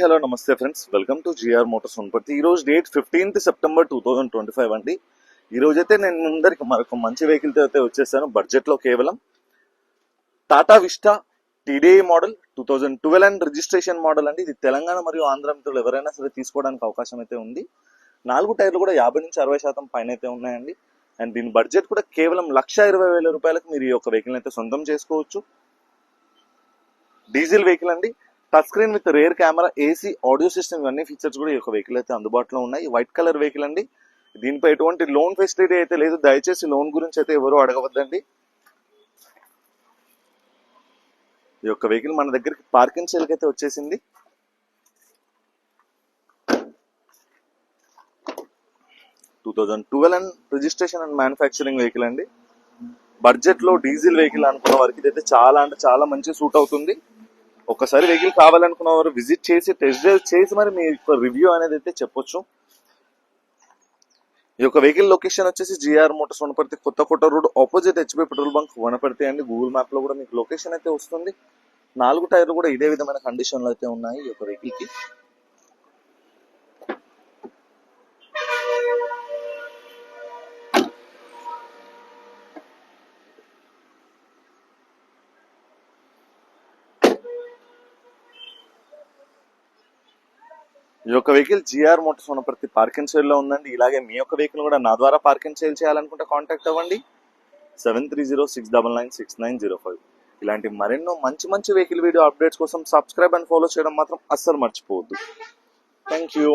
Hello నమస్తే friends, welcome to GR motors Wanaparthy. ఈ రోజు డేట్ 15th సెప్టెంబర్ 2025 అండి. ఈ రోజైతే నేను ముందరికి మరొక మంచి వెహికల్ అయితే వచ్చేసాను. బడ్జెట్ లో కేవలం Tata vista TDI model 2012 and registration model అండి. ఇది తెలంగాణ మరియు ఆంధ్ర మిత్రులు ఎవరైనా సరే తీసుకోవడానికి అవకాశం అయితే ఉంది. 4 టైర్లు కూడా 50 నుంచి 60% పైన అయితే ఉన్నాయండి. అండ్ దీని బడ్జెట్ కూడా కేవలం 1,20,000 రూపాయలకు మీరు ఈ యొక్క వెహికల్ అయితే సొంతం చేసుకోవచ్చు. డీజిల్ వెహికల్ అండి. Touch screen with rear camera, AC, audio system ఇవన్నీ ఫీచర్స్ కూడా ఈ యొక్క వెహికల్ అయితే అందుబాటులో ఉన్నాయి. వైట్ కలర్ వెహికల్ అండి. దీనిపై ఎటువంటి లోన్ ఫెసిలిటీ అయితే లేదు. దయచేసి లోన్ గురించి అయితే ఎవరు అడగవద్దండి. ఈ యొక్క వెహికల్ మన దగ్గరికి పార్కింగ్ సేల్కి అయితే వచ్చేసింది. And registration and manufacturing vehicle అండి. బడ్జెట్ లో డీజిల్ వెహికల్ అనుకున్న వారికి ఇదైతే చాలా అంటే చాలా మంచి సూట్ అవుతుంది. ఒకసారి వెహికల్ కావాలనుకున్న వారు విజిట్ చేసి టెస్ట్ డ్రైవ్ చేసి మరి మీ యొక్క రివ్యూ అనేది అయితే చెప్పొచ్చు. ఈ యొక్క వెహికల్ లొకేషన్ వచ్చేసి GR motors Wanaparthy, Kothakota road opposite HP petrol bunk Wanaparthy అండి. గూగుల్ మ్యాప్ లో కూడా మీకు లొకేషన్ అయితే వస్తుంది. 4 టైర్లు కూడా ఇదే విధమైన కండిషన్ లో అయితే ఉన్నాయి ఈ యొక్క వెహికల్ కి. ఈ యొక్క vehicle GR motors Wanaparthy parking sale లో ఉందండి. ఇలాగే మీ యొక్క వెహికల్ కూడా నా ద్వారా పార్కింగ్ సేల్ చేయాలనుకుంటే కాంటాక్ట్ అవ్వండి 7306996905. ఇలాంటి మరెన్నో మంచి వెహికల్ వీడియో అప్డేట్స్ కోసం సబ్స్క్రైబ్ అండ్ ఫాలో చేయడం మాత్రం అస్సలు మర్చిపోవద్దు. Thank you.